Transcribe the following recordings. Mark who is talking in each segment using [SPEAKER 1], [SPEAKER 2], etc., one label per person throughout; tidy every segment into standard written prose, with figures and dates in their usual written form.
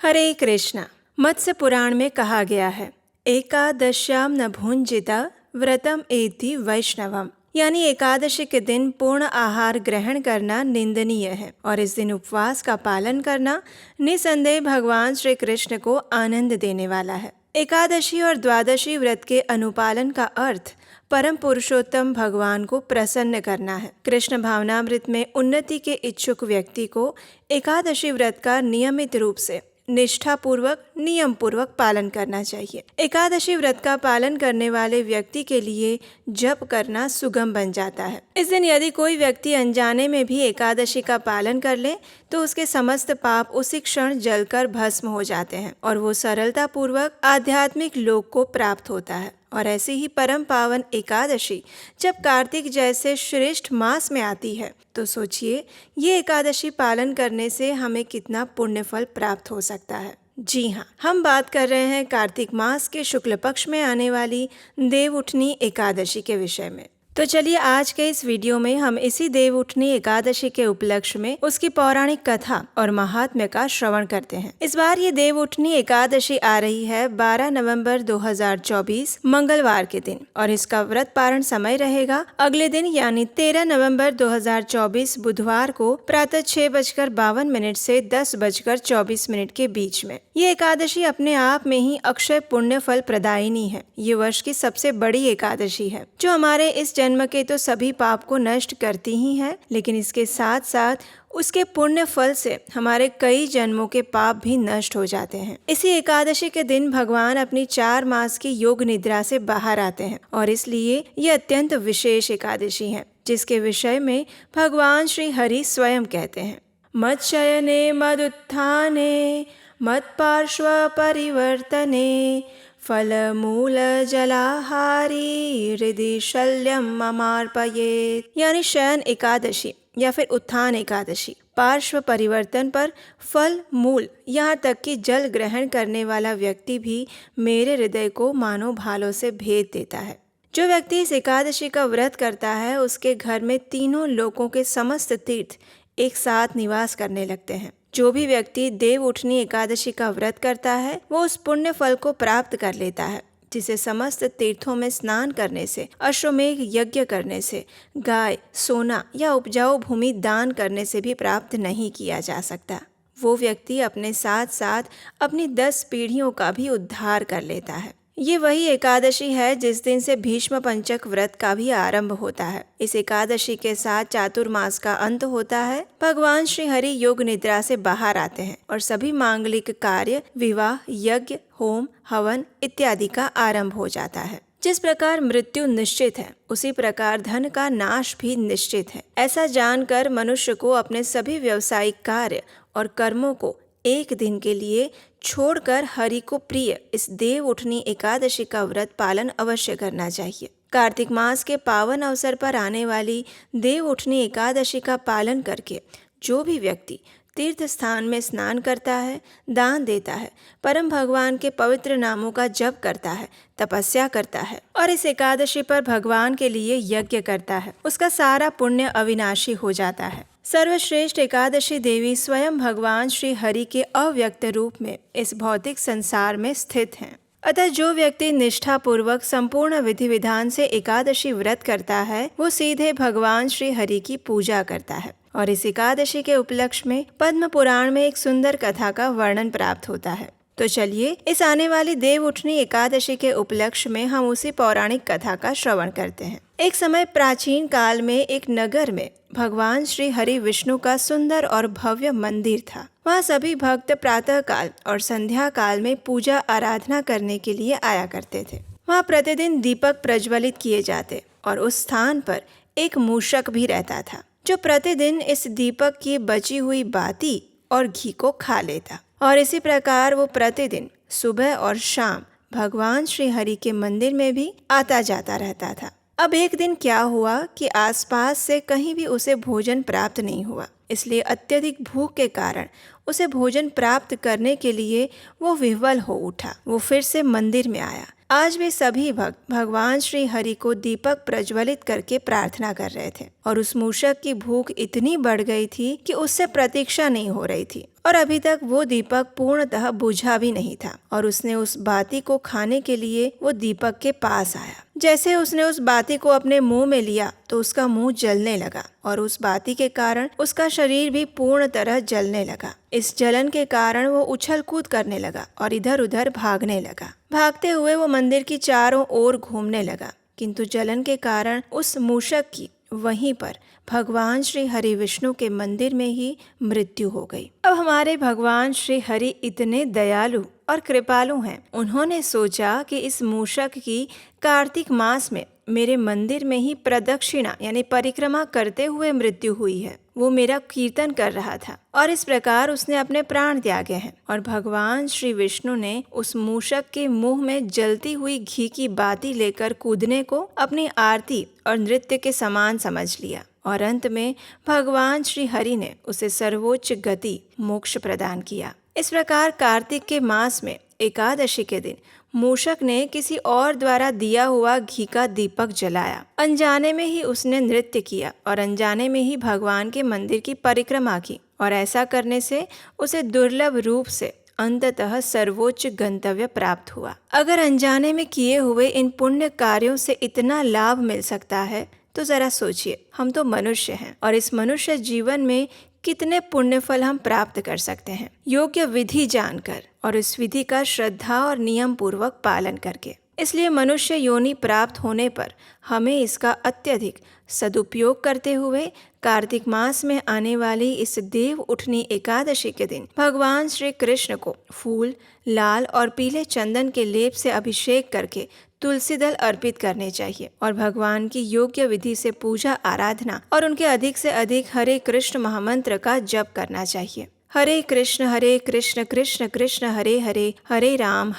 [SPEAKER 1] हरे कृष्णा। मत्स्य पुराण में कहा गया है, एकादश्याम न भुंजिता व्रतम एति वैष्णवम, यानी एकादशी के दिन पूर्ण आहार ग्रहण करना निंदनीय है और इस दिन उपवास का पालन करना निसंदेह भगवान श्री कृष्ण को आनंद देने वाला है। एकादशी और द्वादशी व्रत के अनुपालन का अर्थ परम पुरुषोत्तम भगवान को प्रसन्न करना है। कृष्ण भावनामृत में उन्नति के इच्छुक व्यक्ति को एकादशी व्रत का नियमित रूप से निष्ठा पूर्वक नियम पूर्वक पालन करना चाहिए। एकादशी व्रत का पालन करने वाले व्यक्ति के लिए जप करना सुगम बन जाता है। इस दिन यदि कोई व्यक्ति अनजाने में भी एकादशी का पालन कर ले तो उसके समस्त पाप उसी क्षण जलकर भस्म हो जाते हैं और वो सरलता पूर्वक आध्यात्मिक लोक को प्राप्त होता है। और ऐसी ही परम पावन एकादशी जब कार्तिक जैसे श्रेष्ठ मास में आती है तो सोचिए ये एकादशी पालन करने से हमें कितना पुण्य फल प्राप्त हो सकता है। जी हाँ, हम बात कर रहे हैं कार्तिक मास के शुक्ल पक्ष में आने वाली देवउठनी एकादशी के विषय में। तो चलिए आज के इस वीडियो में हम इसी देवउठनी एकादशी के उपलक्ष्य में उसकी पौराणिक कथा और महात्म्य का श्रवण करते हैं। इस बार ये देवउठनी एकादशी आ रही है 12 नवंबर 2024 मंगलवार के दिन और इसका व्रत पारण समय रहेगा अगले दिन यानी 13 नवंबर 2024 बुधवार को प्रातः 6:52 से 10:24 के बीच में। ये एकादशी अपने आप में ही अक्षय पुण्य फल प्रदायिनी है। ये वर्ष की सबसे बड़ी एकादशी है जो हमारे इस जन्म के तो सभी पाप को नष्ट करती ही है, लेकिन इसके साथ साथ उसके पुण्य फल से हमारे कई जन्मों के पाप भी नष्ट हो जाते हैं। इसी एकादशी के दिन भगवान अपनी 4 मास की योग निद्रा से बाहर आते हैं और इसलिए ये अत्यंत विशेष एकादशी है जिसके विषय में भगवान श्री हरि स्वयं कहते हैं, मच्शयने मदुत्थाने मत्पार्श्व परिवर्तने फलमूल जलाहारी हृदि शल्यम ममार्पयेत्, यानी शयन एकादशी या फिर उत्थान एकादशी पार्श्व परिवर्तन पर फल मूल यहाँ तक कि जल ग्रहण करने वाला व्यक्ति भी मेरे हृदय को मानो भालों से भेद देता है। जो व्यक्ति इस एकादशी का व्रत करता है उसके घर में तीनों लोकों के समस्त तीर्थ एक साथ निवास करने लगते हैं। जो भी व्यक्ति देवउठनी एकादशी का व्रत करता है वो उस पुण्य फल को प्राप्त कर लेता है जिसे समस्त तीर्थों में स्नान करने से, अश्वमेघ यज्ञ करने से, गाय, सोना या उपजाऊ भूमि दान करने से भी प्राप्त नहीं किया जा सकता। वो व्यक्ति अपने साथ साथ अपनी 10 पीढ़ियों का भी उद्धार कर लेता है। ये वही एकादशी है जिस दिन से भीष्म पंचक व्रत का भी आरंभ होता है। इस एकादशी के साथ चातुर्मास का अंत होता है। भगवान श्री हरि योग निद्रा से बाहर आते हैं और सभी मांगलिक कार्य, विवाह, यज्ञ, होम, हवन इत्यादि का आरंभ हो जाता है। जिस प्रकार मृत्यु निश्चित है उसी प्रकार धन का नाश भी निश्चित है। ऐसा जानकर मनुष्य को अपने सभी व्यवसायिक कार्य और कर्मों को एक दिन के लिए छोड़कर हरि को प्रिय इस देवउठनी एकादशी का व्रत पालन अवश्य करना चाहिए। कार्तिक मास के पावन अवसर पर आने वाली देवउठनी एकादशी का पालन करके जो भी व्यक्ति तीर्थ स्थान में स्नान करता है, दान देता है, परम भगवान के पवित्र नामों का जप करता है, तपस्या करता है और इस एकादशी पर भगवान के लिए यज्ञ करता है, उसका सारा पुण्य अविनाशी हो जाता है। सर्वश्रेष्ठ एकादशी देवी स्वयं भगवान श्री हरि के अव्यक्त रूप में इस भौतिक संसार में स्थित हैं। अतः जो व्यक्ति निष्ठा पूर्वक संपूर्ण विधि विधान से एकादशी व्रत करता है वो सीधे भगवान श्री हरि की पूजा करता है। और इस एकादशी के उपलक्ष्य में पद्म पुराण में एक सुंदर कथा का वर्णन प्राप्त होता है। तो चलिए इस आने वाली देवउठनी एकादशी के उपलक्ष्य में हम उसी पौराणिक कथा का श्रवण करते हैं। एक समय प्राचीन काल में एक नगर में भगवान श्री हरि विष्णु का सुंदर और भव्य मंदिर था। वहाँ सभी भक्त प्रातः काल और संध्या काल में पूजा आराधना करने के लिए आया करते थे। वहाँ प्रतिदिन दीपक प्रज्वलित किए जाते और उस स्थान पर एक मूषक भी रहता था जो प्रतिदिन इस दीपक की बची हुई बाती और घी को खा लेता और इसी प्रकार वो प्रतिदिन सुबह और शाम भगवान श्री हरि के मंदिर में भी आता जाता रहता था। अब एक दिन क्या हुआ कि आसपास से कहीं भी उसे भोजन प्राप्त नहीं हुआ, इसलिए अत्यधिक भूख के कारण उसे भोजन प्राप्त करने के लिए वो विह्वल हो उठा। वो फिर से मंदिर में आया। आज भी सभी भक्त भगवान श्री हरि को दीपक प्रज्वलित करके प्रार्थना कर रहे थे और उस मूषक की भूख इतनी बढ़ गई थी कि उससे प्रतीक्षा नहीं हो रही थी और अभी तक वो दीपक पूर्णतः बुझा भी नहीं था और उसने उस बाती को खाने के लिए वो दीपक के पास आया। जैसे उसने उस बाती को अपने मुंह में लिया तो उसका मुंह जलने लगा और उस बाती के कारण उसका शरीर भी पूर्ण तरह जलने लगा। इस जलन के कारण वो उछल कूद करने लगा और इधर उधर भागने लगा। भागते हुए वो मंदिर की चारों ओर घूमने लगा, किंतु जलन के कारण उस मूषक की वहीं पर भगवान श्री हरि विष्णु के मंदिर में ही मृत्यु हो गई। अब हमारे भगवान श्री हरि इतने दयालु और कृपालु हैं, उन्होंने सोचा कि इस मूषक की कार्तिक मास में मेरे मंदिर में ही प्रदक्षिणा यानी परिक्रमा करते हुए मृत्यु हुई है। वो मेरा कीर्तन कर रहा था और इस प्रकार उसने अपने प्राण त्यागे हैं। और भगवान श्री विष्णु ने उस मूषक के मुंह में जलती हुई घी की बाती लेकर कूदने को अपनी आरती और नृत्य के समान समझ लिया और अंत में भगवान श्री हरि ने उसे सर्वोच्च गति मोक्ष प्रदान किया। इस प्रकार कार्तिक के मास में एकादशी के दिन मूषक ने किसी और द्वारा दिया हुआ घी का दीपक जलाया। अनजाने में ही उसने नृत्य किया और अनजाने में ही भगवान के मंदिर की परिक्रमा की और ऐसा करने से उसे दुर्लभ रूप से अंततः सर्वोच्च गंतव्य प्राप्त हुआ। अगर अनजाने में किए हुए इन पुण्य कार्यों से इतना लाभ मिल सकता है तो जरा सोचिए, हम तो मनुष्य हैं और इस मनुष्य जीवन में कितने पुण्य फल हम प्राप्त कर सकते हैं योग्य विधि जानकर और इस विधि का श्रद्धा और नियम पूर्वक पालन करके। इसलिए मनुष्य योनि प्राप्त होने पर हमें इसका अत्यधिक सदुपयोग करते हुए कार्तिक मास में आने वाली इस देव उठनी एकादशी के दिन भगवान श्री कृष्ण को फूल, लाल और पीले चंदन के लेप से अभिषेक करके तुलसी दल अर्पित करने चाहिए और भगवान की योग्य विधि से पूजा आराधना और उनके अधिक से अधिक हरे कृष्ण महामंत्र का जप करना चाहिए। हरे कृष्ण कृष्ण कृष्ण हरे हरे, हरे राम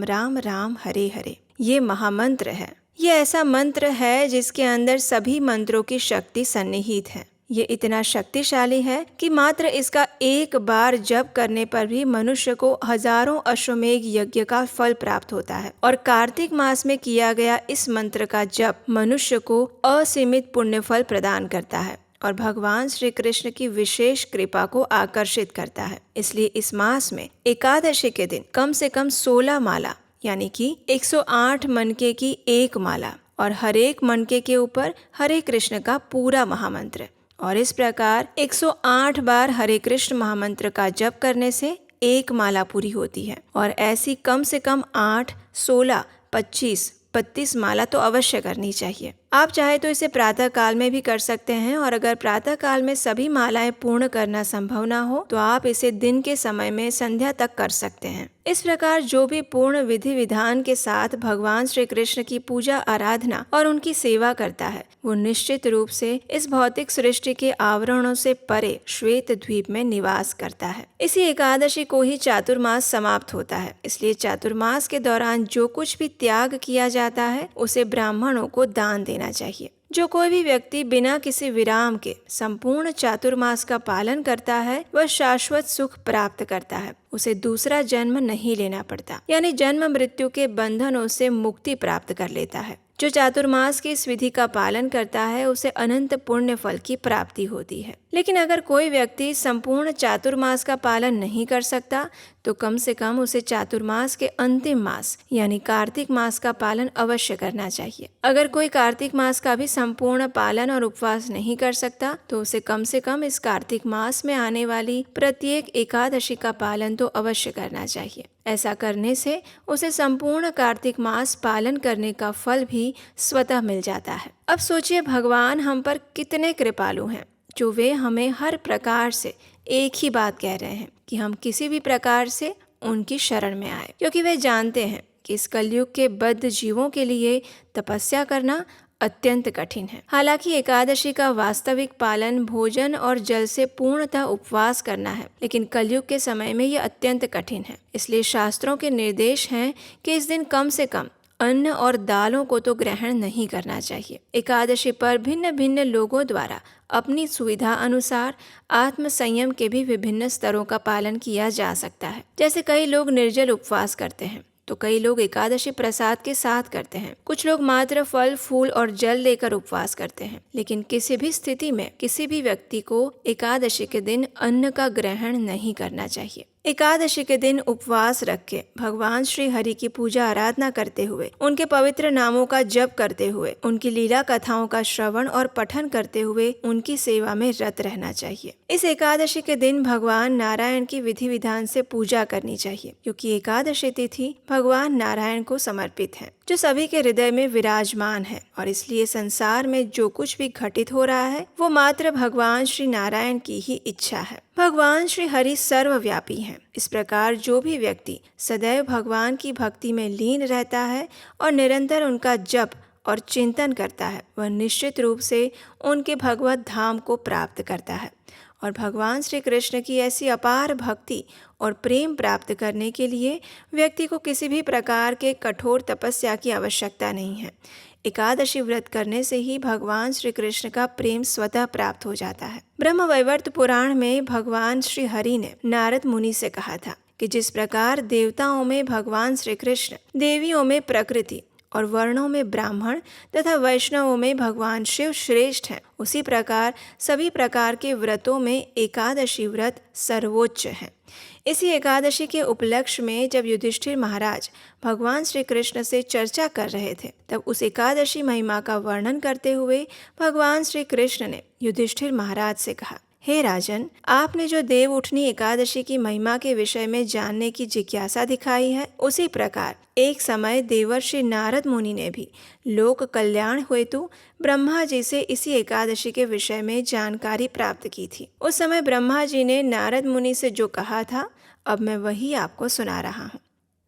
[SPEAKER 1] राम राम हरे हरे। ये महामंत्र है। ये ऐसा मंत्र है जिसके अंदर सभी मंत्रों की शक्ति सन्निहित है। ये इतना शक्तिशाली है कि मात्र इसका एक बार जप करने पर भी मनुष्य को हजारों अश्वमेघ यज्ञ का फल प्राप्त होता है और कार्तिक मास में किया गया इस मंत्र का जप मनुष्य को असीमित पुण्य फल प्रदान करता है और भगवान श्री कृष्ण की विशेष कृपा को आकर्षित करता है। इसलिए इस मास में एकादशी के दिन कम से कम 16 माला यानी कि 108 मनके की एक माला और हर एक मनके के ऊपर हरे कृष्ण का पूरा महामंत्र और इस प्रकार 108 बार हरे कृष्ण महामंत्र का जप करने से एक माला पूरी होती है और ऐसी कम से कम 8, 16, 25, 32 माला तो अवश्य करनी चाहिए। आप चाहे तो इसे प्रातः काल में भी कर सकते हैं और अगर प्रातः काल में सभी मालाएं पूर्ण करना संभव ना हो तो आप इसे दिन के समय में संध्या तक कर सकते हैं। इस प्रकार जो भी पूर्ण विधि विधान के साथ भगवान श्री कृष्ण की पूजा आराधना और उनकी सेवा करता है वो निश्चित रूप से इस भौतिक सृष्टि के आवरणों से परे श्वेत द्वीप में निवास करता है। इसी एकादशी को ही चातुर्मास समाप्त होता है। इसलिए चातुर्मास के दौरान जो कुछ भी त्याग किया जाता है उसे ब्राह्मणों को दान देना चाहिए। जो कोई भी व्यक्ति बिना किसी विराम के संपूर्ण चातुर्मास का पालन करता है वह शाश्वत सुख प्राप्त करता है। उसे दूसरा जन्म नहीं लेना पड़ता यानी जन्म मृत्यु के बंधनों से मुक्ति प्राप्त कर लेता है। जो चातुर्मास की इस विधि का पालन करता है उसे अनंत पुण्य फल की प्राप्ति होती है। लेकिन अगर कोई व्यक्ति संपूर्ण चातुर्मास का पालन नहीं कर सकता तो कम से कम उसे चातुर्मास के अंतिम मास यानी कार्तिक मास का पालन अवश्य करना चाहिए। अगर कोई कार्तिक मास का भी संपूर्ण पालन और उपवास नहीं कर सकता तो उसे कम से कम इस कार्तिक मास में आने वाली प्रत्येक एकादशी का पालन तो अवश्य करना चाहिए। ऐसा करने से उसे संपूर्ण कार्तिक मास पालन करने का फल भी स्वतः मिल जाता है। अब सोचिए भगवान हम पर कितने कृपालु हैं जो वे हमें हर प्रकार से एक ही बात कह रहे हैं कि हम किसी भी प्रकार से उनकी शरण में आए, क्योंकि वे जानते हैं कि इस कलयुग के बद्ध जीवों के लिए तपस्या करना अत्यंत कठिन है। हालांकि एकादशी का वास्तविक पालन भोजन और जल से पूर्णतः उपवास करना है, लेकिन कलयुग के समय में यह अत्यंत कठिन है। इसलिए शास्त्रों के निर्देश हैं कि इस दिन कम से कम अन्न और दालों को तो ग्रहण नहीं करना चाहिए। एकादशी पर भिन्न भिन्न लोगों द्वारा अपनी सुविधा अनुसार आत्म संयम के भी विभिन्न स्तरों का पालन किया जा सकता है। जैसे कई लोग निर्जल उपवास करते हैं, तो कई लोग एकादशी प्रसाद के साथ करते हैं। कुछ लोग मात्र फल, फूल और जल लेकर उपवास करते हैं। लेकिन किसी भी स्थिति में किसी भी व्यक्ति को एकादशी के दिन अन्न का ग्रहण नहीं करना चाहिए। एकादशी के दिन उपवास रख के भगवान श्री हरि की पूजा आराधना करते हुए, उनके पवित्र नामों का जप करते हुए, उनकी लीला कथाओं का श्रवण और पठन करते हुए उनकी सेवा में रत रहना चाहिए। इस एकादशी के दिन भगवान नारायण की विधि विधान से पूजा करनी चाहिए, क्योंकि एकादशी तिथि भगवान नारायण को समर्पित है, जो सभी के हृदय में विराजमान है। और इसलिए संसार में जो कुछ भी घटित हो रहा है वो मात्र भगवान श्री नारायण की ही इच्छा है। भगवान श्री हरि सर्वव्यापी हैं। इस प्रकार जो भी व्यक्ति सदैव भगवान की भक्ति में लीन रहता है और निरंतर उनका जप और चिंतन करता है, वह निश्चित रूप से उनके भगवत धाम को प्राप्त करता है। और भगवान श्री कृष्ण की ऐसी अपार भक्ति और प्रेम प्राप्त करने के लिए व्यक्ति को किसी भी प्रकार के कठोर तपस्या की आवश्यकता नहीं है। एकादशी व्रत करने से ही भगवान श्री कृष्ण का प्रेम स्वतः प्राप्त हो जाता है। ब्रह्मवैवर्त पुराण में भगवान श्री हरि ने नारद मुनि से कहा था कि जिस प्रकार देवताओं में भगवान श्री कृष्ण, देवियों में प्रकृति और वर्णों में ब्राह्मण तथा वैष्णवों में भगवान शिव श्रेष्ठ हैं, उसी प्रकार सभी प्रकार के व्रतों में एकादशी व्रत सर्वोच्च है। इसी एकादशी के उपलक्ष्य में जब युधिष्ठिर महाराज भगवान श्री कृष्ण से चर्चा कर रहे थे, तब उस एकादशी महिमा का वर्णन करते हुए भगवान श्री कृष्ण ने युधिष्ठिर महाराज से कहा, हे राजन, आपने जो देव उठनी एकादशी की महिमा के विषय में जानने की जिज्ञासा दिखाई है, उसी प्रकार एक समय देवर्षि नारद मुनि ने भी लोक कल्याण हेतु ब्रह्मा जी से इसी एकादशी के विषय में जानकारी प्राप्त की थी। उस समय ब्रह्मा जी ने नारद मुनि से जो कहा था, अब मैं वही आपको सुना रहा हूँ।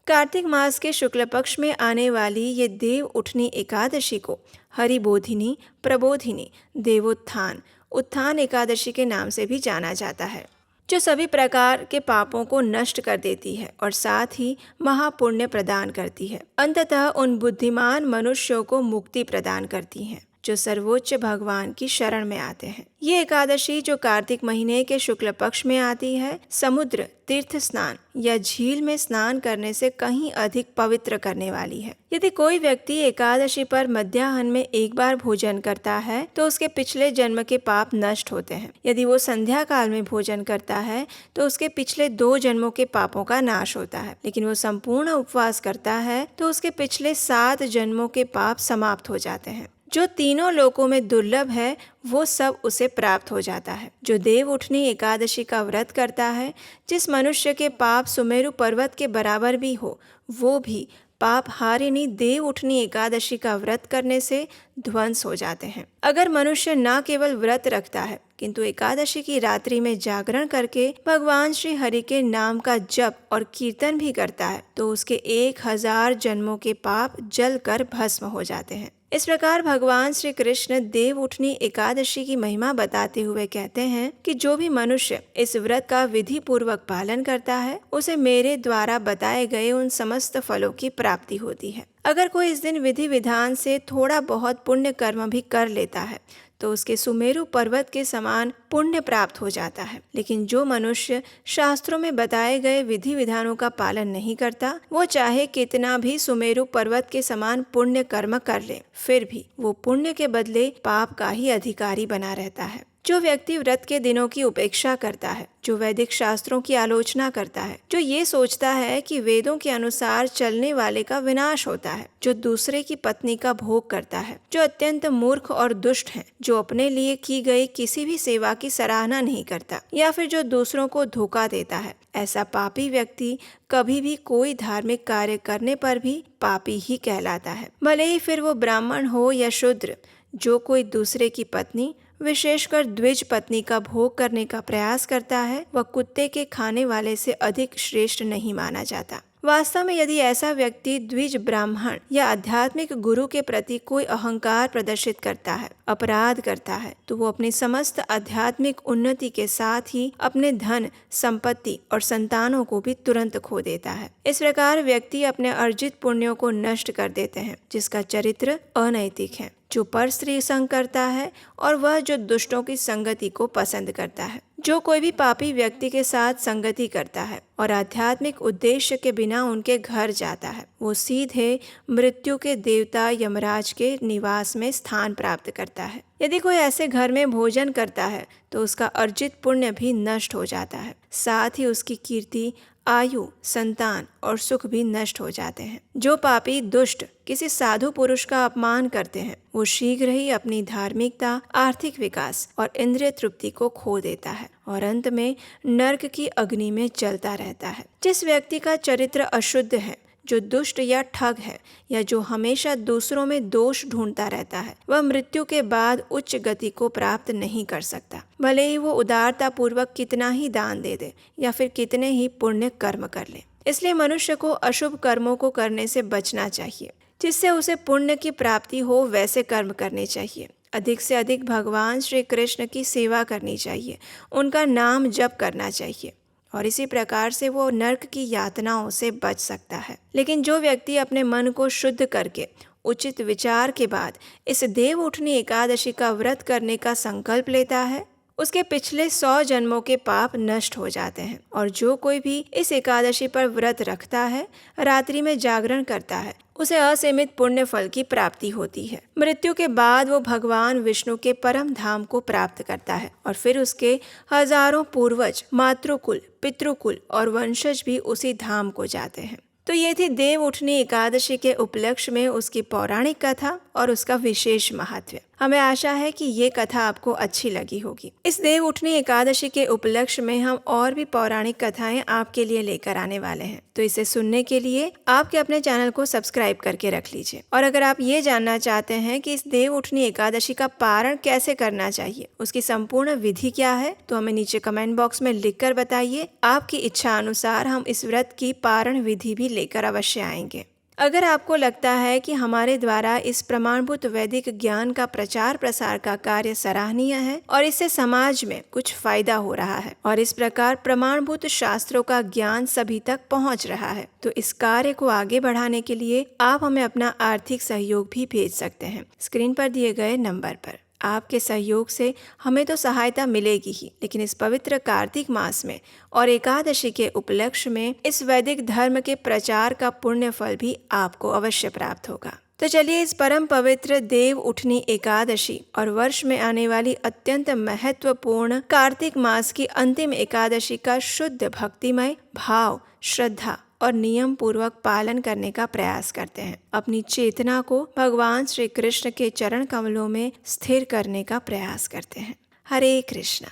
[SPEAKER 1] कार्तिक मास के शुक्ल पक्ष में आने वाली ये देव उठनी एकादशी को हरिबोधिनी, प्रबोधिनी, देवोत्थान, उत्थान एकादशी के नाम से भी जाना जाता है, जो सभी प्रकार के पापों को नष्ट कर देती है और साथ ही महापुण्य प्रदान करती है। अंततः उन बुद्धिमान मनुष्यों को मुक्ति प्रदान करती है जो सर्वोच्च भगवान की शरण में आते हैं। ये एकादशी जो कार्तिक महीने के शुक्ल पक्ष में आती है, समुद्र, तीर्थ स्नान या झील में स्नान करने से कहीं अधिक पवित्र करने वाली है। यदि कोई व्यक्ति एकादशी पर मध्याह्न में एक बार भोजन करता है तो उसके पिछले जन्म के पाप नष्ट होते हैं। यदि वो संध्या काल में भोजन करता है तो उसके पिछले 2 जन्मों के पापों का नाश होता है। लेकिन वो संपूर्ण उपवास करता है तो उसके पिछले 7 जन्मों के पाप समाप्त हो जाते हैं। जो तीनों लोकों में दुर्लभ है वो सब उसे प्राप्त हो जाता है। जो देव उठनी एकादशी का व्रत करता है, जिस मनुष्य के पाप सुमेरु पर्वत के बराबर भी हो, वो भी पाप हारिणी देव उठनी एकादशी का व्रत करने से ध्वंस हो जाते हैं। अगर मनुष्य न केवल व्रत रखता है किंतु एकादशी की रात्रि में जागरण करके भगवान श्री हरि के नाम का जप और कीर्तन भी करता है तो उसके 1000 जन्मों के पाप जल कर भस्म हो जाते हैं। इस प्रकार भगवान श्री कृष्ण देव उठनी एकादशी की महिमा बताते हुए कहते हैं कि जो भी मनुष्य इस व्रत का विधि पूर्वक पालन करता है उसे मेरे द्वारा बताए गए उन समस्त फलों की प्राप्ति होती है। अगर कोई इस दिन विधि विधान से थोड़ा बहुत पुण्य कर्म भी कर लेता है तो उसके सुमेरु पर्वत के समान पुण्य प्राप्त हो जाता है। लेकिन जो मनुष्य शास्त्रों में बताए गए विधि विधानों का पालन नहीं करता, वो चाहे कितना भी सुमेरु पर्वत के समान पुण्य कर्म कर ले, फिर भी वो पुण्य के बदले पाप का ही अधिकारी बना रहता है। जो व्यक्ति व्रत के दिनों की उपेक्षा करता है, जो वैदिक शास्त्रों की आलोचना करता है, जो ये सोचता है कि वेदों के अनुसार चलने वाले का विनाश होता है, जो दूसरे की पत्नी का भोग करता है, जो अत्यंत मूर्ख और दुष्ट है, जो अपने लिए की गई किसी भी सेवा की सराहना नहीं करता या फिर जो दूसरों को धोखा देता है, ऐसा पापी व्यक्ति कभी भी कोई धार्मिक कार्य करने पर भी पापी ही कहलाता है। भले ही फिर वो ब्राह्मण हो या शूद्र। जो कोई दूसरे की पत्नी, विशेषकर द्विज पत्नी का भोग करने का प्रयास करता है, वह कुत्ते के खाने वाले से अधिक श्रेष्ठ नहीं माना जाता। वास्तव में यदि ऐसा व्यक्ति द्विज ब्राह्मण या आध्यात्मिक गुरु के प्रति कोई अहंकार प्रदर्शित करता है, अपराध करता है, तो वो अपनी समस्त आध्यात्मिक उन्नति के साथ ही अपने धन, संपत्ति और संतानों को भी तुरंत खो देता है। इस प्रकार व्यक्ति अपने अर्जित पुण्यों को नष्ट कर देते हैं, जिसका चरित्र अनैतिक है। जो पर स्त्री संग करता है और वह जो दुष्टों की संगति को पसंद करता है। जो कोई भी पापी व्यक्ति के साथ संगति करता है और आध्यात्मिक उद्देश्य के बिना उनके घर जाता है, वो सीधे मृत्यु के देवता यमराज के निवास में स्थान प्राप्त करता है। यदि कोई ऐसे घर में भोजन करता है तो उसका अर्जित पुण्य भी नष्ट हो जाता है, साथ ही उसकी कीर्ति, आयु, संतान और सुख भी नष्ट हो जाते हैं। जो पापी दुष्ट किसी साधु पुरुष का अपमान करते हैं, वो शीघ्र ही अपनी धार्मिकता, आर्थिक विकास और इंद्रिय तृप्ति को खो देता है और अंत में नरक की अग्नि में जलता रहता है। जिस व्यक्ति का चरित्र अशुद्ध है, जो दुष्ट या ठग है, या जो हमेशा दूसरों में दोष ढूंढता रहता है, वह मृत्यु के बाद उच्च गति को प्राप्त नहीं कर सकता, भले ही वो उदारता पूर्वक कितना ही दान दे दे या फिर कितने ही पुण्य कर्म कर ले। इसलिए मनुष्य को अशुभ कर्मों को करने से बचना चाहिए। जिससे उसे पुण्य की प्राप्ति हो वैसे कर्म करने चाहिए। अधिक से अधिक भगवान श्री कृष्ण की सेवा करनी चाहिए, उनका नाम जप करना चाहिए और इसी प्रकार से वो नरक की यातनाओं से बच सकता है। लेकिन जो व्यक्ति अपने मन को शुद्ध करके उचित विचार के बाद इस देव उठनी एकादशी का व्रत करने का संकल्प लेता है, उसके पिछले 100 जन्मों के पाप नष्ट हो जाते हैं। और जो कोई भी इस एकादशी पर व्रत रखता है, रात्रि में जागरण करता है, उसे असीमित पुण्य फल की प्राप्ति होती है। मृत्यु के बाद वो भगवान विष्णु के परम धाम को प्राप्त करता है और फिर उसके हजारों पूर्वज, मातृकुल, पितृकुल और वंशज भी उसी धाम को जाते हैं। तो ये थी देव उठनी एकादशी के उपलक्ष्य में उसकी पौराणिक कथा और उसका विशेष महत्व। हमें आशा है कि ये कथा आपको अच्छी लगी होगी। इस देव उठनी एकादशी के उपलक्ष्य में हम और भी पौराणिक कथाएं आपके लिए लेकर आने वाले हैं, तो इसे सुनने के लिए आपके अपने चैनल को सब्सक्राइब करके रख लीजिए। और अगर आप ये जानना चाहते हैं कि इस देव उठनी एकादशी का पारण कैसे करना चाहिए, उसकी संपूर्ण विधि क्या है, तो हमें नीचे कमेंट बॉक्स में लिख कर बताइए। आपकी इच्छा अनुसार हम इस व्रत की पारण विधि भी लेकर अवश्य आएंगे। अगर आपको लगता है कि हमारे द्वारा इस प्रमाणभूत वैदिक ज्ञान का प्रचार प्रसार का कार्य सराहनीय है और इससे समाज में कुछ फायदा हो रहा है और इस प्रकार प्रमाणभूत शास्त्रों का ज्ञान सभी तक पहुंच रहा है, तो इस कार्य को आगे बढ़ाने के लिए आप हमें अपना आर्थिक सहयोग भी भेज सकते हैं स्क्रीन पर दिए गए नंबर पर। आपके सहयोग से हमें तो सहायता मिलेगी ही, लेकिन इस पवित्र कार्तिक मास में और एकादशी के उपलक्ष्य में इस वैदिक धर्म के प्रचार का पुण्य फल भी आपको अवश्य प्राप्त होगा। तो चलिए इस परम पवित्र देव उठनी एकादशी और वर्ष में आने वाली अत्यंत महत्वपूर्ण कार्तिक मास की अंतिम एकादशी का शुद्ध भक्तिमय भाव, श्रद्धा और नियम पूर्वक पालन करने का प्रयास करते हैं। अपनी चेतना को भगवान श्री कृष्ण के चरण कमलों में स्थिर करने का प्रयास करते हैं। हरे कृष्णा।